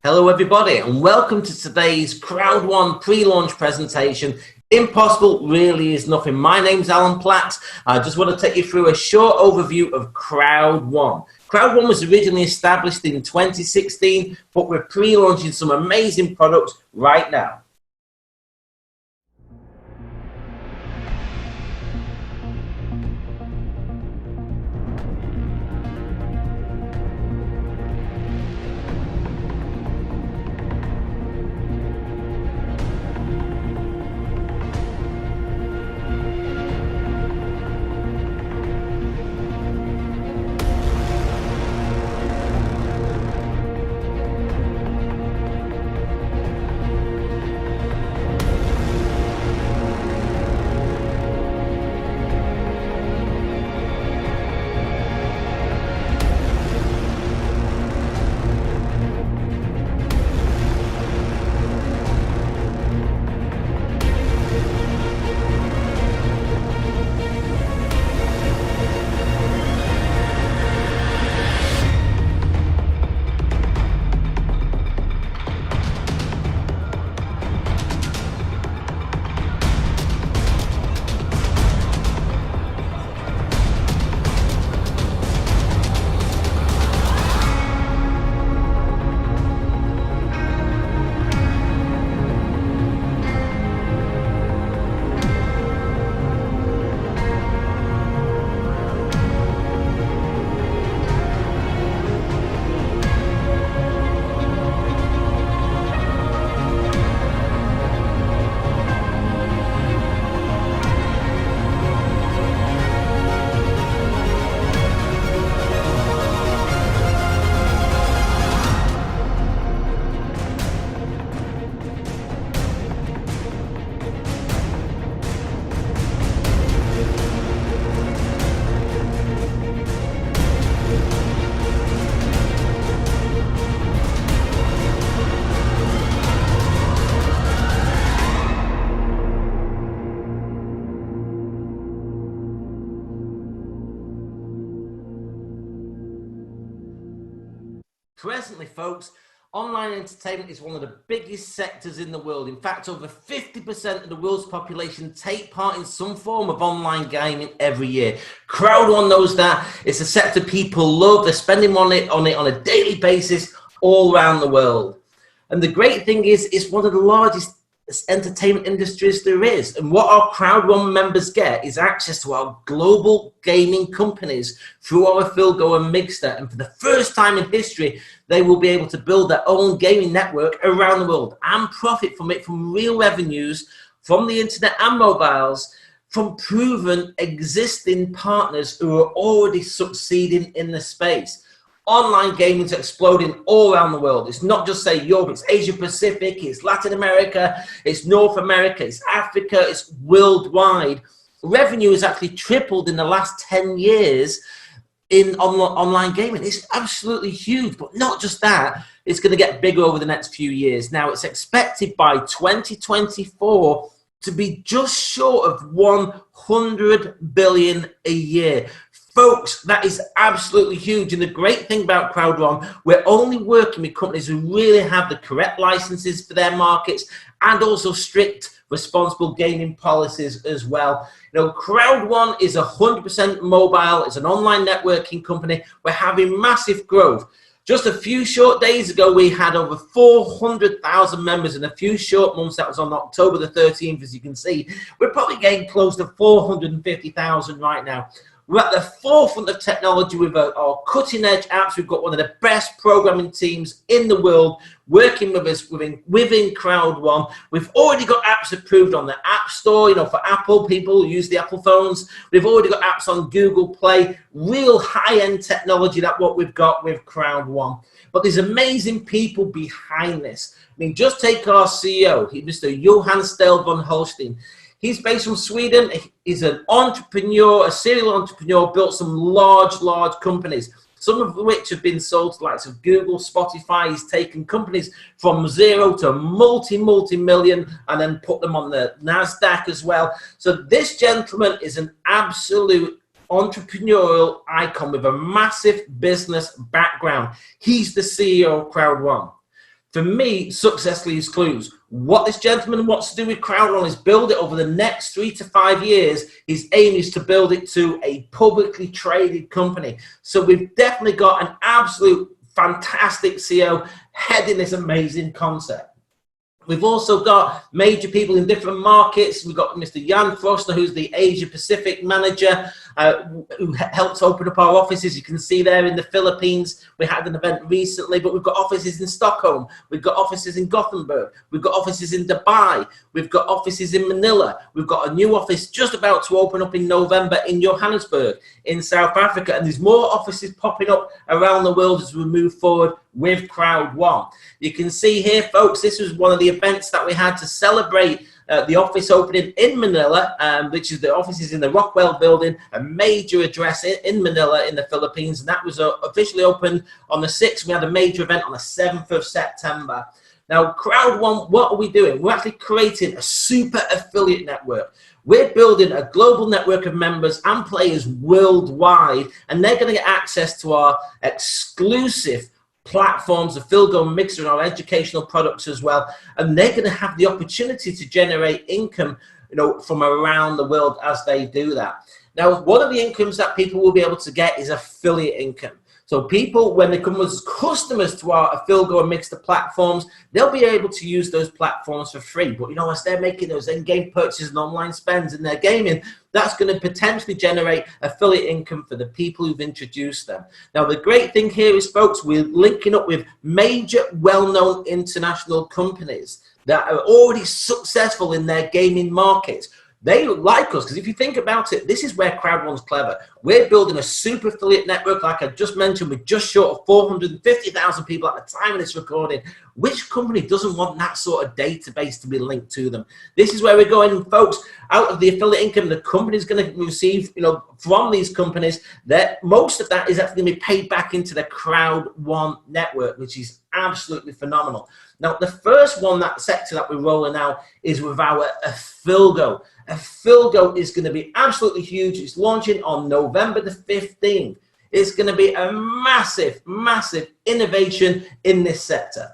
Hello everybody and welcome to today's Crowd1 pre-launch presentation. Impossible really is nothing. My name's Alan Platt. I just want to take you through a short overview of Crowd1. Crowd1 was originally established in 2016, but we're pre-launching some amazing products right now. Presently, folks, online entertainment is one of the biggest sectors in the world. In fact, over 50% of the world's population take part in some form of online gaming every year. Crowd1 knows that. It's a sector people love. They're spending money on it on a daily basis all around the world. And the great thing is, it's one of the largest entertainment industries there is. And what our Crowd1 members get is access to our global gaming companies through our Philgo and Mixter. And for the first time in history, they will be able to build their own gaming network around the world and profit from it, from real revenues from the internet and mobiles, from proven existing partners who are already succeeding in the space. Online gaming is exploding all around the world. It's not just, say, Europe, it's Asia Pacific, it's Latin America, it's North America, it's Africa, it's worldwide. Revenue has actually tripled in the last 10 years in online gaming. It's absolutely huge, but not just that, it's going to get bigger over the next few years. Now, it's expected by 2024 to be just short of 100 billion a year. Folks, that is absolutely huge. And the great thing about Crowd1, we're only working with companies who really have the correct licenses for their markets and also strict responsible gaming policies as well. You know, Crowd1 is 100% mobile. It's an online networking company. We're having massive growth. Just a few short days ago, we had over 400,000 members in a few short months. That was on October the 13th, as you can see. We're probably getting close to 450,000 right now. We're at the forefront of technology with our cutting-edge apps. We've got one of the best programming teams in the world working with us within Crowd1. We've already got apps approved on the App Store, you know, for Apple. People who use the Apple phones. We've already got apps on Google Play. Real high-end technology, that's what we've got with Crowd1. But there's amazing people behind this. I mean, just take our CEO, Mr. Johan Stell von Holstein. He's based from Sweden. He's an entrepreneur, a serial entrepreneur, built some large companies, some of which have been sold to the likes of Google, Spotify. He's taken companies from zero to multi-million and then put them on the NASDAQ as well. So this gentleman is an absolute entrepreneurial icon with a massive business background. He's the CEO of Crowd1. For me, success leaves clues. What this gentleman wants to do with Crowd1 is build it over the next 3 to 5 years. His aim is to build it to a publicly traded company. So we've definitely got an absolute fantastic CEO heading this amazing concept. We've also got major people in different markets. We've got Mr. Jan Froster, who's the Asia Pacific manager, who helped open up our offices. You can see there in the Philippines. We had an event recently, but we've got offices in Stockholm. We've got offices in Gothenburg. We've got offices in Dubai. We've got offices in Manila. We've got a new office just about to open up in November in Johannesburg in South Africa. And there's more offices popping up around the world as we move forward with Crowd1. You can see here, folks, this was one of the events that we had to celebrate the office opening in Manila, which is the offices in the Rockwell building, a major address in Manila in the Philippines. And that was officially opened on the 6th. We had a major event on the 7th of September. Now, Crowd1, what are we doing? We're actually creating a super affiliate network. We're building a global network of members and players worldwide, and they're going to get access to our exclusive platforms, the Philgo Mixer, and our educational products as well. And they're going to have the opportunity to generate income, you know, from around the world as they do that. Now, one of the incomes that people will be able to get is affiliate income. So people, when they come as customers to our Philgo and Mixer platforms, they'll be able to use those platforms for free. But, you know, as they're making those in-game purchases and online spends in their gaming, that's going to potentially generate affiliate income for the people who've introduced them. Now, the great thing here is, folks, we're linking up with major, well-known international companies that are already successful in their gaming markets. They like us because if you think about it, this is where Crowd1's clever. We're building a super affiliate network, like I just mentioned, with just short of 450,000 people at the time of this recording. Which company doesn't want that sort of database to be linked to them? This is where we're going, folks. Out of the affiliate income, the company's going to receive, you know, from these companies, that most of that is actually going to be paid back into the Crowd1 network, which is absolutely phenomenal. Now, the first one, that sector that we're rolling out, is with our Philgo. Philgo is going to be absolutely huge. It's launching on November the 15th. It's going to be a massive, massive innovation in this sector.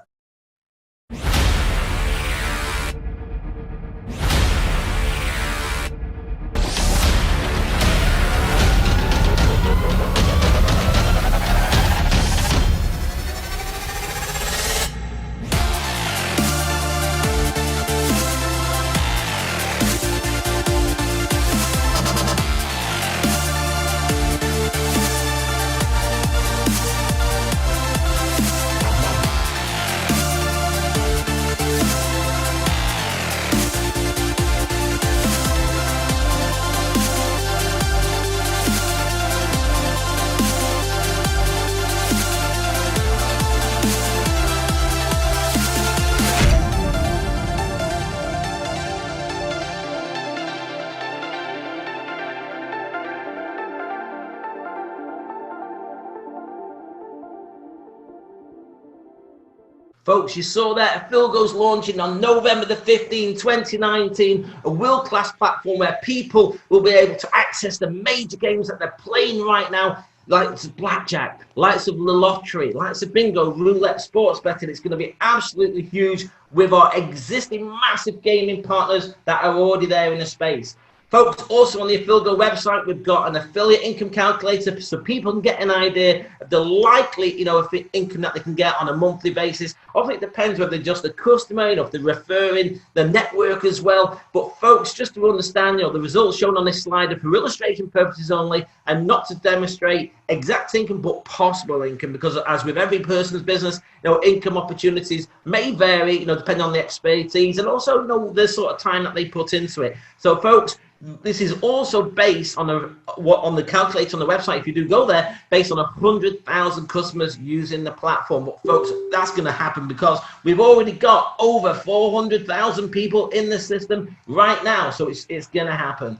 Folks, you saw that Philgo's launching on November the 15th, 2019, a world-class platform where people will be able to access the major games that they're playing right now, like blackjack, likes of the lottery, likes of bingo, roulette, sports betting. It's going to be absolutely huge with our existing massive gaming partners that are already there in the space. Folks, also on the Philgo website, we've got an affiliate income calculator so people can get an idea of the likely, if the income that they can get on a monthly basis. Obviously, it depends whether they're just a customer, if they're referring the network as well. But folks, just to understand, the results shown on this slide are for illustration purposes only and not to demonstrate exact income, but possible income, because as with every person's business, income opportunities may vary, depending on the expertise and also, the sort of time that they put into it. So, folks, this is also based on the calculator on the website. If you do go there, based on 100,000 customers using the platform. But folks, that's going to happen because we've already got over 400,000 people in the system right now. So it's going to happen.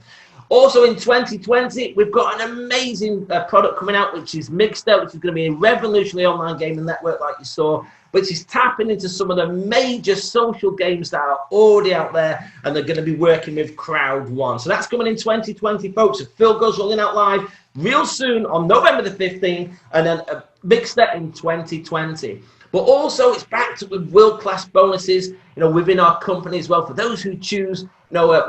Also in 2020, we've got an amazing product coming out, which is Mixed-Up, which is going to be a revolutionary online gaming network like you saw, which is tapping into some of the major social games that are already out there, and they're going to be working with Crowd1. So that's coming in 2020, folks. Philgo's rolling out live real soon on November the 15th, and then a Mixed-Up in 2020. But also it's backed up with world-class bonuses, within our company as well for those who choose,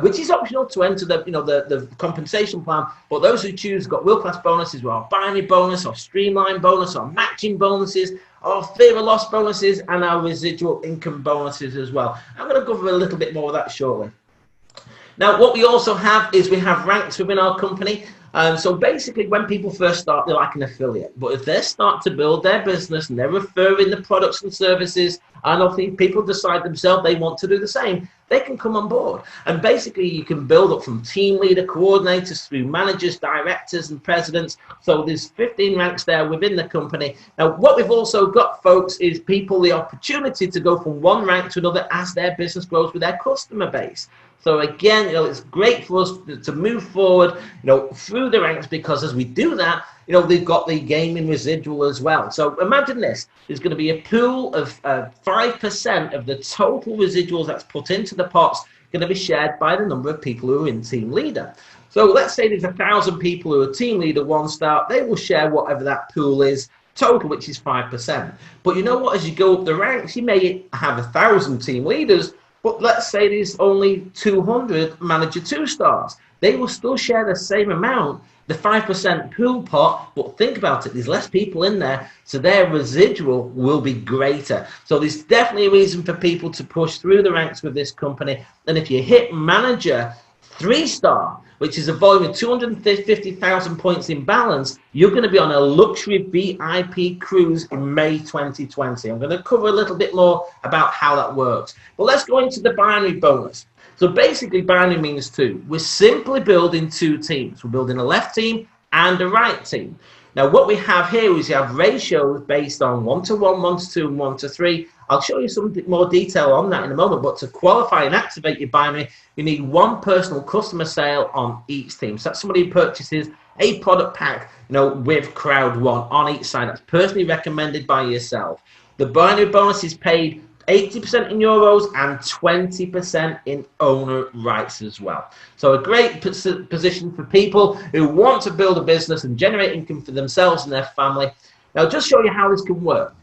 which is optional to enter the compensation plan. But those who choose got world-class bonuses with our binary bonus, our streamline bonus, our matching bonuses, our fear of loss bonuses, and our residual income bonuses as well. I'm going to cover a little bit more of that shortly. Now, what we also have is we have ranks within our company. So basically, when people first start, they're like an affiliate. But if they start to build their business and they're referring the products and services, and obviously people decide themselves they want to do the same, they can come on board. And basically, you can build up from team leader, coordinators, through managers, directors, and presidents. So there's 15 ranks there within the company. Now, what we've also got, folks, is people the opportunity to go from one rank to another as their business grows with their customer base. So again, it's great for us to move forward, through the ranks, because as we do that, they've got the gaming residual as well. So imagine this: there's going to be a pool of 5% of the total residuals that's put into the pots going to be shared by the number of people who are in team leader. So let's say there's 1,000 people who are team leader one start, they will share whatever that pool is total, which is 5%. But you know what? As you go up the ranks, you may have 1,000 team leaders. But let's say there's only 200 manager 2-stars. They will still share the same amount, the 5% pool pot, but think about it, there's less people in there, so their residual will be greater. So there's definitely a reason for people to push through the ranks with this company. And if you hit manager 3-star, which is a volume of 250,000 points in balance, you're going to be on a luxury VIP cruise in May 2020. I'm going to cover a little bit more about how that works. But let's go into the binary bonus. So basically, binary means two. We're simply building two teams. We're building a left team and a right team. Now, what we have here is you have ratios based on 1-to-1, 1-to-2, and 1-to-3. I'll show you some more detail on that in a moment, but to qualify and activate your binary, you need one personal customer sale on each team. So that's somebody who purchases a product pack, with Crowd1 on each side. That's personally recommended by yourself. The binary bonus is paid 80% in euros and 20% in owner rights as well. So a great position for people who want to build a business and generate income for themselves and their family. Now, just show you how this can work.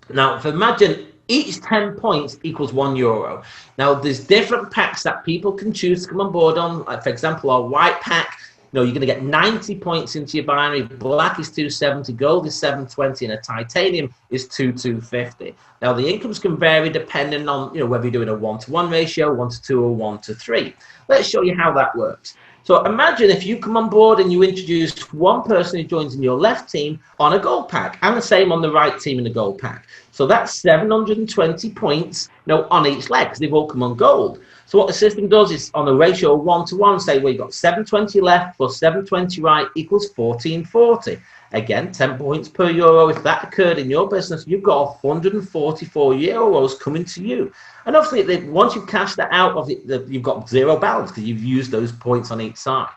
Now, imagine each 10 points equals €1. Now, there's different packs that people can choose to come on board on. Like, for example, our white pack, you're going to get 90 points into your binary. Black is 270, gold is 720, and a titanium is 250. Now, the incomes can vary depending on, whether you're doing a 1-to-1 ratio, 1-to-2, or 1-to-3. Let's show you how that works. So imagine if you come on board and you introduce one person who joins in your left team on a gold pack, and the same on the right team in the gold pack. So that's 720 points, on each leg, because they've all come on gold. So what the system does is, on a ratio of 1-to-1, say, well, you've got 720 left plus 720 right equals 1440. Again, 10 points per euro. If that occurred in your business, you've got 144 euros coming to you. And obviously, once you've cashed that out, you've got zero balance because you've used those points on each side.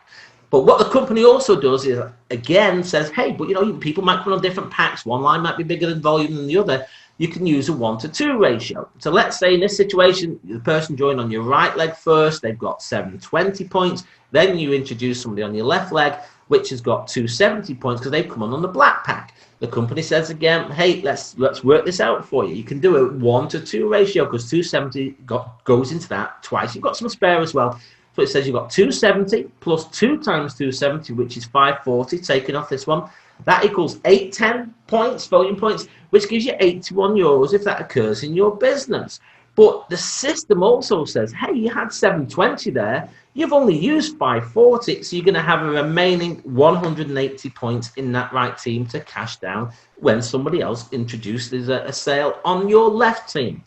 But what the company also does is, again, says, hey, but people might come on different packs. One line might be bigger in volume than the other. you can use a 1-to-2 ratio. So let's say in this situation, the person joined on your right leg first, they've got 720 points. Then you introduce somebody on your left leg, which has got 270 points because they've come on the black pack. The company says again, hey, let's work this out for you. You can do a 1-to-2 ratio because 270 goes into that twice. You've got some spare as well. So it says you've got 270 plus 2 times 270, which is 540, taken off this one. That equals 810 points, volume points, which gives you 81 euros if that occurs in your business. But the system also says, hey, you had 720 there. You've only used 540, so you're going to have a remaining 180 points in that right team to cash down when somebody else introduces a sale on your left team.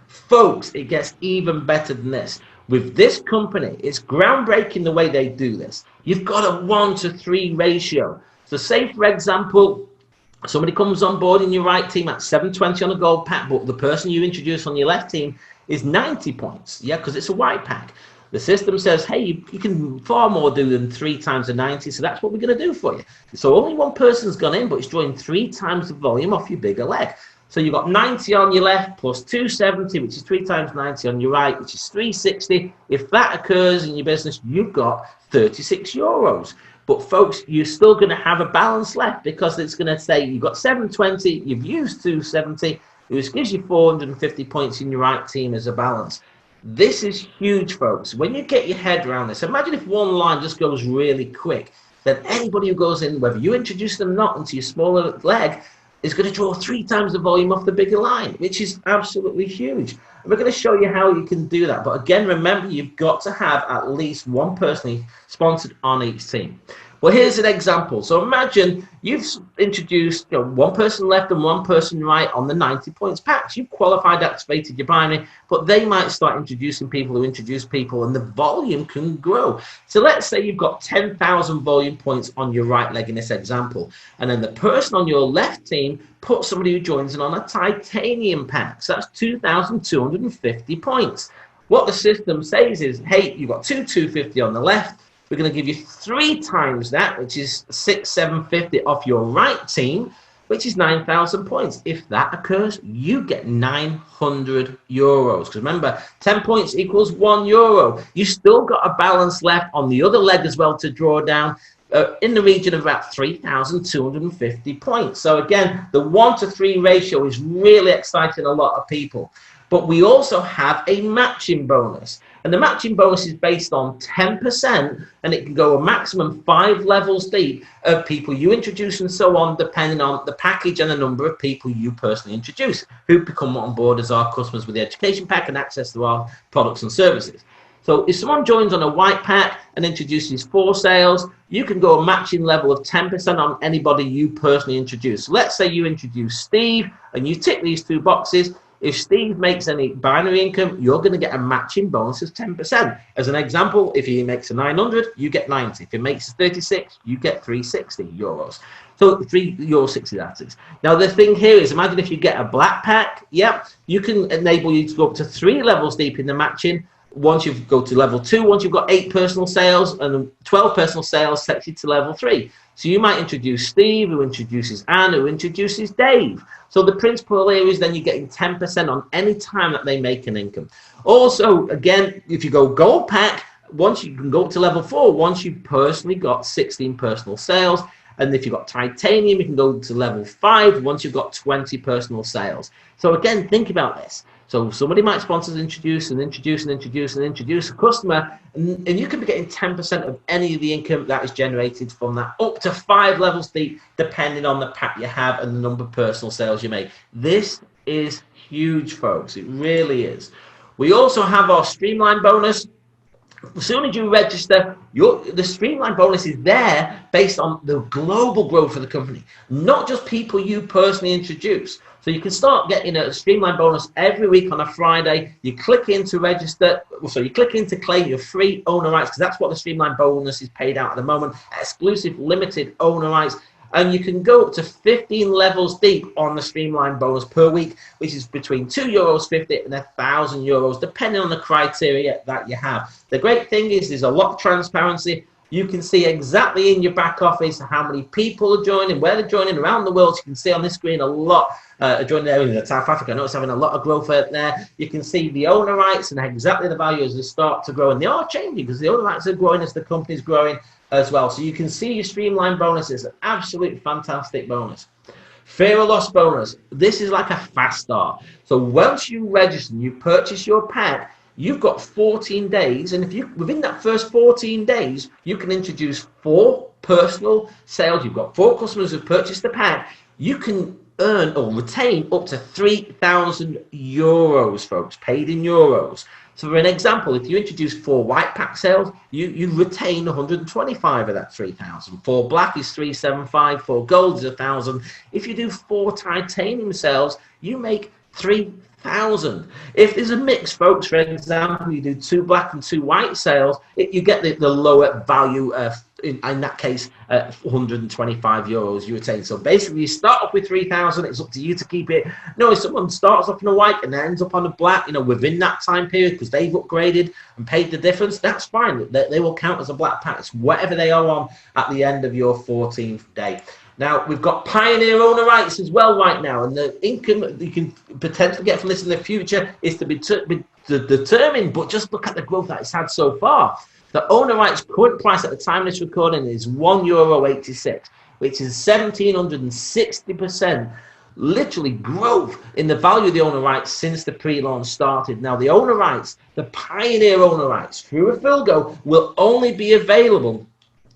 Folks, it gets even better than this. With this company, it's groundbreaking the way they do this. You've got a 1-to-3 ratio. So say, for example, somebody comes on board in your right team at 720 on a gold pack, but the person you introduce on your left team is 90 points, yeah, because it's a white pack. The system says, hey, you can far more do than 3 times the 90, so that's what we're going to do for you. So only one person's gone in, but it's drawing 3 times the volume off your bigger leg. So you've got 90 on your left plus 270, which is 3 times 90 on your right, which is 360. If that occurs in your business, you've got 36 euros. But folks, you're still going to have a balance left because it's going to say you've got 720, you've used 270, which gives you 450 points in your right team as a balance. This is huge, folks. When you get your head around this, imagine if one line just goes really quick, then anybody who goes in, whether you introduce them or not into your smaller leg, is going to draw 3 times the volume off the bigger line, which is absolutely huge. And we're going to show you how you can do that. But again, remember, you've got to have at least one person sponsored on each team. Well, here's an example. So imagine you've introduced one person left and one person right on the 90 points packs. You've qualified, activated your binary, but they might start introducing people who introduce people, and the volume can grow. So let's say you've got 10,000 volume points on your right leg in this example, and then the person on your left team puts somebody who joins in on a titanium pack. So that's 2,250 points. What the system says is, hey, you've got 2,250 on the left. We're going to give you 3 times that, which is 6,750 off your right team, which is 9,000 points. If that occurs, you get 900 euros. Because remember, 10 points equals 1 euro. You still got a balance left on the other leg as well to draw down in the region of about 3,250 points. So again, the 1-to-3 ratio is really exciting a lot of people. But we also have a matching bonus. And the matching bonus is based on 10%, and it can go a maximum 5 levels deep of people you introduce and so on, depending on the package and the number of people you personally introduce who become on board as our customers with the education pack and access to our products and services. So if someone joins on a white pack and introduces 4 sales, you can go a matching level of 10% on anybody you personally introduce. So let's say you introduce Steve and you tick these 2 boxes. If Steve makes any binary income, you're going to get a matching bonus of 10%. As an example, if he makes a 900, you get 90. If he makes a 36, you get 360 euros. So €3.60 that is. Now the thing here is, imagine if you get a black pack, yeah, you can enable you to go up to 3 levels deep in the matching. Once you go to level 2, once you've got 8 personal sales and 12 personal sales, takes you to level 3. So you might introduce Steve, who introduces Anne, who introduces Dave. So the principle here is then you're getting 10% on any time that they make an income. Also, again, if you go gold pack, once you can go to level 4, once you've personally got 16 personal sales. And if you've got titanium, you can go to level 5 once you've got 20 personal sales. So again, think about this. So somebody might sponsor, introduce a customer, and you can be getting 10% of any of the income that is generated from that, up to 5 levels deep, depending on the pack you have and the number of personal sales you make. This is huge, folks. It really is. We also have our Streamline bonus. As soon as you register, the Streamline bonus is there based on the global growth of the company, not just people you personally introduce. So you can start getting a Streamline bonus every week on a Friday. You click in to register. So you click in to claim your free owner rights, because that's what the Streamline bonus is paid out at the moment. Exclusive limited owner rights. And you can go up to 15 levels deep on the Streamline bonus per week, which is between €2.50 and €1,000, depending on the criteria that you have. The great thing is there's a lot of transparency. You can see exactly in your back office how many people are joining, where they're joining around the world. You can see on this screen a lot are joining there in South Africa. I know it's having a lot of growth out there. You can see the owner rights and exactly the value as they start to grow. And they are changing because the owner rights are growing as the company's growing as well. So you can see your streamlined bonus is an absolute fantastic bonus. Fear of loss bonus. This is like a fast start. So once you register and you purchase your pack, you've got 14 days, and if you within that first 14 days, you can introduce 4 personal sales. You've got 4 customers who've purchased the pack. You can earn or retain up to 3,000 euros, folks, paid in euros. So for an example, if you introduce 4 white pack sales, you retain 125 of that 3,000. 4 black is 375, 4 gold is 1,000. If you do 4 titanium sales, you make 3,000. If there's a mix, folks, for example, you do 2 black and 2 white sales, you get the lower value, in that case, 125 euros you retain. So basically, you start off with 3,000. It's up to you to keep it. No, if someone starts off in a white and ends up on a black, within that time period, because they've upgraded and paid the difference, that's fine. They will count as a black pack. It's whatever they are on at the end of your 14th day. Now, we've got Pioneer owner rights as well right now, and the income you can potentially get from this in the future is to be determined, but just look at the growth that it's had so far. The owner rights current price at the time of this recording is €1.86, which is 1,760%, literally growth in the value of the owner rights since the pre-launch started. Now, the owner rights, the Pioneer owner rights through Afilgo will only be available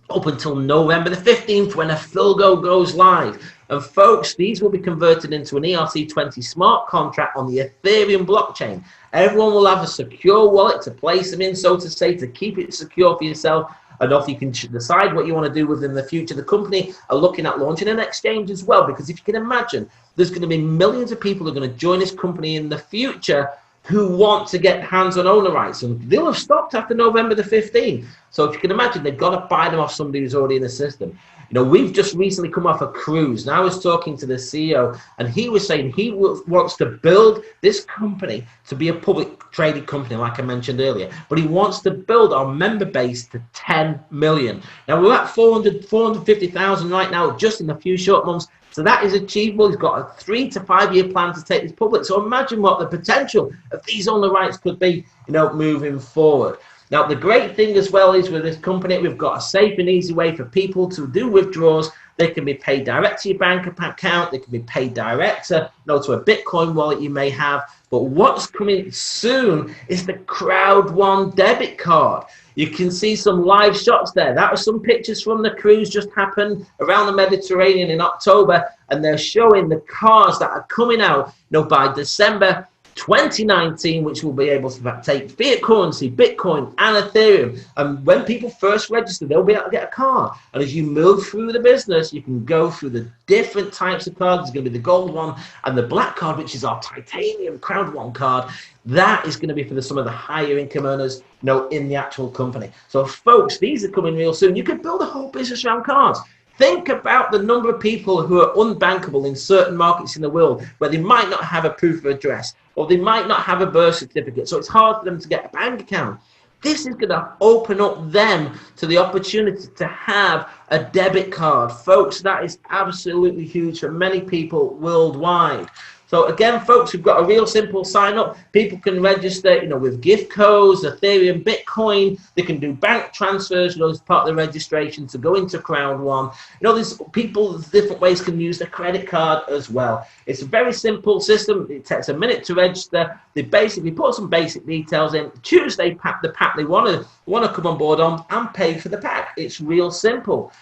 up until November the 15th when Afilgo goes live. And folks, these will be converted into an ERC20 smart contract on the Ethereum blockchain. Everyone will have a secure wallet to place them in, so to say, to keep it secure for yourself. And off you can decide what you want to do with them in the future. The company are looking at launching an exchange as well, because if you can imagine, there's going to be millions of people who are going to join this company in the future who want to get hands on owner rights, and they'll have stopped after November the 15th. So if you can imagine, they've got to buy them off somebody who's already in the system. We've just recently come off a cruise, and I was talking to the CEO, and he was saying he wants to build this company to be a public traded company, like I mentioned earlier, but he wants to build our member base to 10 million. Now, we're at 450,000 right now, just in a few short months. So that is achievable. He's got a 3 to 5 year plan to take this public. So imagine what the potential of these owner rights could be, moving forward. Now, the great thing as well is with this company, we've got a safe and easy way for people to do withdrawals. They can be paid direct to your bank account. They can be paid direct to a Bitcoin wallet you may have. But what's coming soon is the Crowd1 debit card. You can see some live shots there. That was some pictures from the cruise just happened around the Mediterranean in October, and they're showing the cars that are coming out, by December 2019, which will be able to take fiat currency, Bitcoin, and Ethereum. And when people first register, they'll be able to get a card. And as you move through the business, you can go through the different types of cards. There's going to be the gold one and the black card, which is our titanium Crowd1 card. That is going to be for some of the higher income earners, in the actual company. So, folks, these are coming real soon. You could build a whole business around cards. Think about the number of people who are unbankable in certain markets in the world where they might not have a proof of address or they might not have a birth certificate, so it's hard for them to get a bank account. This is going to open up them to the opportunity to have a debit card. Folks, that is absolutely huge for many people worldwide. So again, folks, we've got a real simple sign up. People can register, with gift codes, Ethereum, Bitcoin. They can do bank transfers, as part of the registration to go into Crowd1. There's people, different ways can use the credit card as well. It's a very simple system. It takes a minute to register. They basically put some basic details in, choose the pack they want to come on board on, and pay for the pack. It's real simple.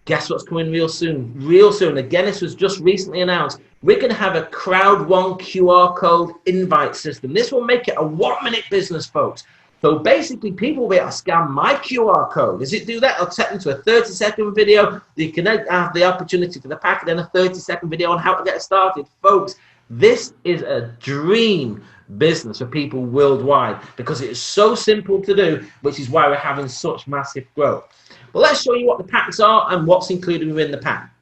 Guess what's coming real soon? Real soon. Again, this was just recently announced. We're going to have a Crowd1 QR code invite system. This will make it a 1-minute business, folks. So basically, people will be able to scan my QR code. As it do that, I'll take them to a 30-second video. You can have the opportunity for the pack, and then a 30-second video on how to get started. Folks, this is a dream business for people worldwide because it is so simple to do, which is why we're having such massive growth. But let's show you what the packs are and what's included within the pack.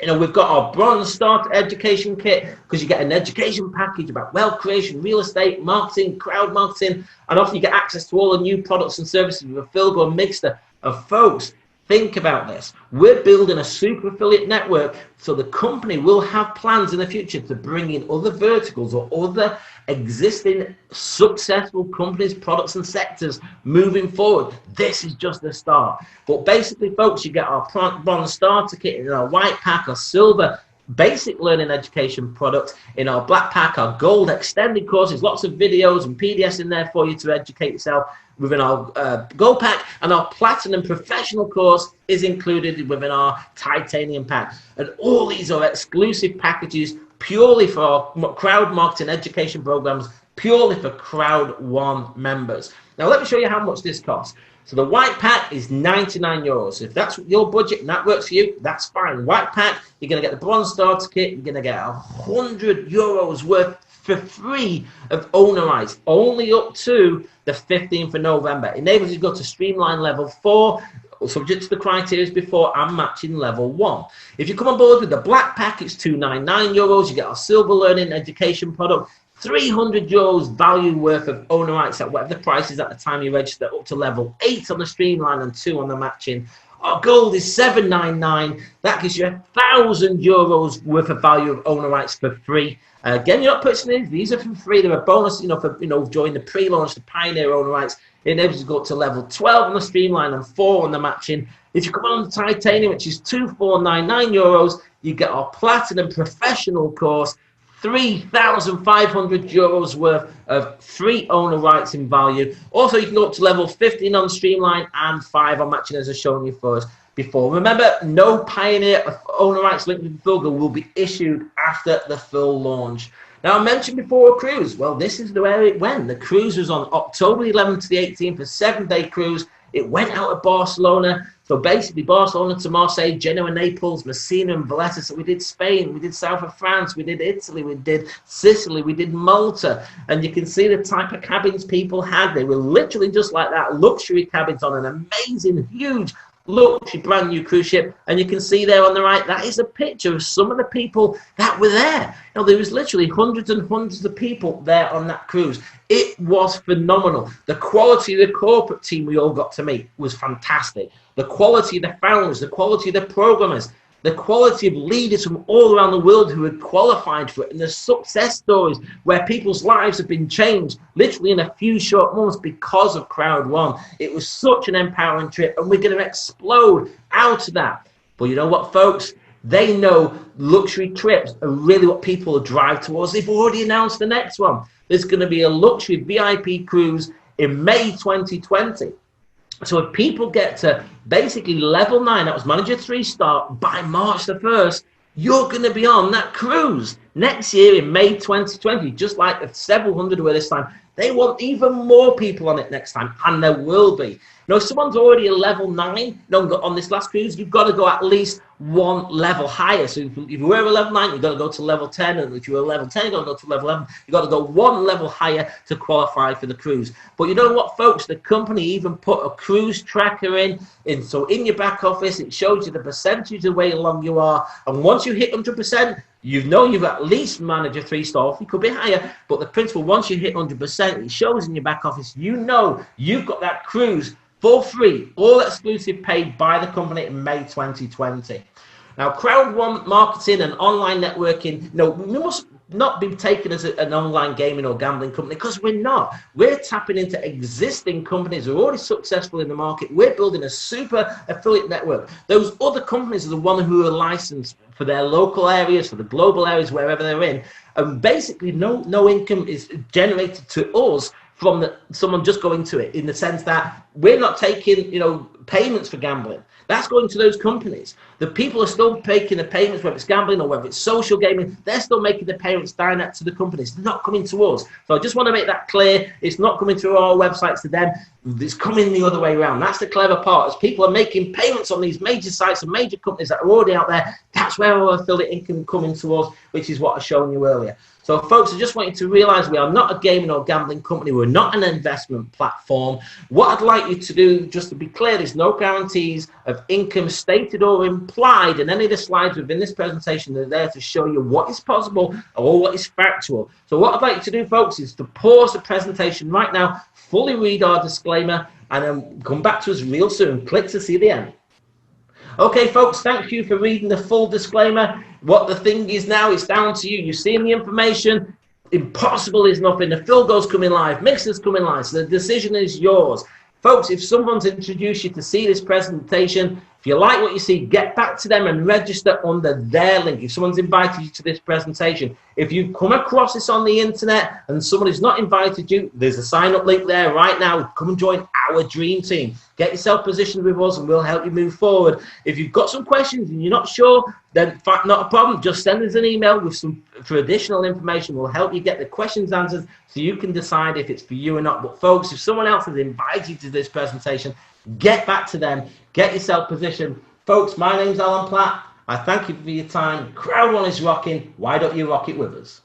We've got our bronze starter education kit, because you get an education package about wealth creation, real estate, marketing, crowd marketing, and often you get access to all the new products and services with Afilgo and Mixter. And folks, Think about this. We're building a super affiliate network, so the company will have plans in the future to bring in other verticals or other existing successful companies, products and sectors moving forward. This is just the start. But basically, folks, you get our bronze starter kit in our white pack, our silver basic learning education product, in our black pack, our gold extended courses, lots of videos and PDFs in there for you to educate yourself within our gold pack, and our platinum professional course is included within our titanium pack. And all these are exclusive packages purely for our crowd marketing education programs, purely for Crowd1 members. Now let me show you how much this costs. So the white pack is €99. If that's your budget and that works for you, that's fine. White pack, you're going to get the bronze starter kit. You're going to get €100 worth for free of owner rights, only up to the 15th of November. Enables you to go to Streamline Level 4, subject to the criteria before, and matching Level 1. If you come on board with the black pack, it's €299. You get our silver learning education product, €300 value worth of owner rights at whatever the price is at the time you register, up to level 8 on the Streamline and 2 on the matching. Our gold is $799. That gives you €1,000 worth of value of owner rights for free. Again, you're not purchasing these are for free. They're a bonus, for joining the pre-launch, the Pioneer owner rights. It enables you to go up to level 12 on the Streamline and 4 on the matching. If you come on the Titanium, which is €2,499, you get our Platinum Professional course, €3,500 worth of free owner rights in value. Also, you can go up to level 15 on Streamline and 5 on matching, as I've shown you first before. Remember, no Pioneer owner rights linked with the Fulgo will be issued after the full launch. Now, I mentioned before a cruise. Well, this is where it went. The cruise was on October 11th to the 18th, a 7-day cruise. It went out of Barcelona. So basically, Barcelona to Marseille, Genoa, Naples, Messina, and Valletta. So we did Spain, we did south of France, we did Italy, we did Sicily, we did Malta. And you can see the type of cabins people had. They were literally just like that, luxury cabins on an amazing, huge, luxury brand new cruise ship. And you can see there on the right, that is a picture of some of the people that were there. There was literally hundreds and hundreds of people there on that cruise. It was phenomenal. The quality of the corporate team we all got to meet was fantastic. The quality of the founders, the quality of the programmers, the quality of leaders from all around the world who had qualified for it, and the success stories where people's lives have been changed literally in a few short months because of Crowd1. It was such an empowering trip, and we're going to explode out of that. But you know what, folks? They know luxury trips are really what people drive towards. They've already announced the next one. There's going to be a luxury VIP cruise in May 2020. So if people get to basically level 9, that was manager 3-star, by March the 1st, you're going to be on that cruise next year in May 2020, just like the several hundred were this time. They want even more people on it next time, and there will be. If someone's already a level 9 on this last cruise, you've got to go at least one level higher. So if you were a level 9, you've got to go to level 10, and if you were a level 10, you've got to go to level 11. You've got to go one level higher to qualify for the cruise. But you know what, folks? The company even put a cruise tracker in. So in your back office, it shows you the percentage of the way along you are. And once you hit 100%, you've at least managed a 3-star. It could be higher, but the principle, once you hit 100%, it shows in your back office, you've got that cruise for free, all exclusive, paid by the company in May 2020. Now, Crowd1 marketing and online networking, we must not be taken as an online gaming or gambling company, because we're not. We're tapping into existing companies who are already successful in the market. We're building a super affiliate network. Those other companies are the ones who are licensed for their local areas, for the global areas, wherever they're in. And basically, no income is generated to us from someone just going to it, in the sense that we're not taking, payments for gambling. That's going to those companies. The people are still making the payments, whether it's gambling or whether it's social gaming. They're still making the payments direct to the companies. They're not coming to us. So I just want to make that clear. It's not coming through our websites to them. It's coming the other way around. That's the clever part. As people are making payments on these major sites and major companies that are already out there, that's where our affiliate income coming to us, which is what I've shown you earlier. So, folks, I just want you to realize we are not a gaming or gambling company. We're not an investment platform. What I'd like you to do, just to be clear, there's no guarantees of income stated or implied in any of the slides within this presentation. They're there to show you what is possible or what is factual. So what I'd like you to do, folks, is to pause the presentation right now, fully read our disclaimer, and then come back to us real soon. Click to see the end. Okay, folks, thank you for reading the full disclaimer. What the thing is now, it's down to you. You've seen the information. Impossible is nothing. The fill goal's coming live. Mixer's coming live. So the decision is yours. Folks, if someone's introduced you to see this presentation, if you like what you see, get back to them and register under their link. If someone's invited you to this presentation, if you come across this on the internet and someone has not invited you, there's a sign-up link there right now. Come and join our dream team. Get yourself positioned with us and we'll help you move forward. If you've got some questions and you're not sure, then not a problem. Just send us an email with for additional information. We'll help you get the questions answered so you can decide if it's for you or not. But folks, if someone else has invited you to this presentation, get back to them. Get yourself positioned. Folks, my name's Alan Platt. I thank you for your time. Crowd1 is rocking. Why don't you rock it with us?